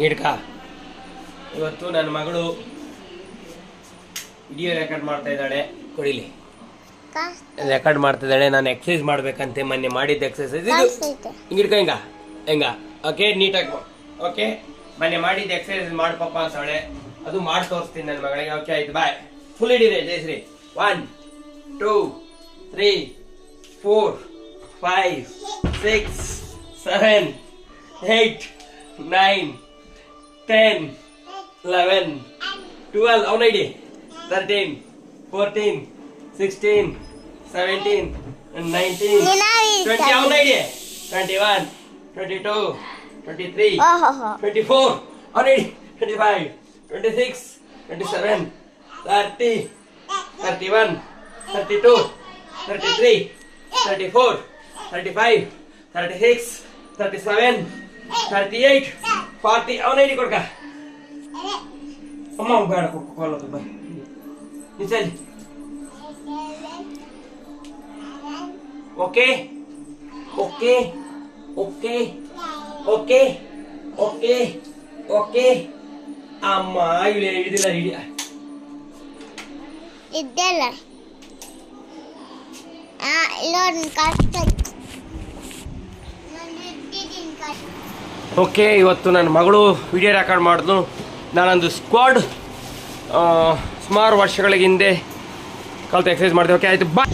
ಹಿಡ್ಕ. ಇವತ್ತು ನನ್ನ ಮಗಳು ವಿಡಿಯೋ ರೆಕಾರ್ಡ್ ಮಾಡ್ತಾ ಇದ್ದಾಳೆ. ಕೊಡಿಲಿ, ರೆಕಾರ್ಡ್ ಮಾಡ್ತಾ ಇದ್ದಾಳೆ. ನಾನು ಎಕ್ಸಸೈಸ್ ಮಾಡ್ಬೇಕಂತೆ, ಮೊನ್ನೆ ಮಾಡಿದ್ದ ಎಕ್ಸಸೈಸ್ ಇದು. ಹಿಡ್ಕ ಹಿಂಗ ಹೆಂಗ. ಓಕೆ, ನೀಟಾಗಿ. ಓಕೆ, ಮೊನ್ನೆ ಮಾಡಿದ್ದ ಎಕ್ಸಸೈಸ್ ಮಾಡು ಪಾಪ ಅಂತಾಳೆ. ಅದು ಮಾಡಿ ತೋರಿಸ್ತೀನಿ ನನ್ನ ಮಗಳಿಗೆ. ಓಕೆ ಆಯ್ತು, ಬಾಯ್. ಫುಲ್ ಹಿಡಿದೆ ಜಯಶ್ರೀ. 1 2 3 4 5 6 7 8 9 10 11 12 ಅವನ ಇಡಿ. 13 14 16 17 19 20 ಅವನ ಇಡಿ. 21 22 23 24 ಅವನ ಇಡಿ. 25 26 27 30 31 32 33 34 35 36 37 38 40 ಅವನ ಇಡಿ ಕೊಡ್ಕ. ಅಮ್ಮ ಬೇಡ ಕೊಡೋದು ಬೈ ನಿಜಲಿ. Okay okay okay okay okay okay. ಅಮ್ಮ ಇಲ್ಲಿ ಹಿಡಿದಿಲ್ಲ, ಹಿಡಿ ಇದ್ದಲ್ಲ. ಓಕೆ, ಇವತ್ತು ನನ್ನ ಮಗಳು ವಿಡಿಯೋ ರೆಕಾರ್ಡ್ ಮಾಡಿದ್ನು. ನಾನೊಂದು ಸ್ಕ್ವಾಡ್ ಸುಮಾರು ವರ್ಷಗಳ ಹಿಂದೆ ಕಲಿತು ಎಕ್ಸಸೈಸ್ ಮಾಡಿದೆ. ಓಕೆ ಆಯಿತು, ಬಾ.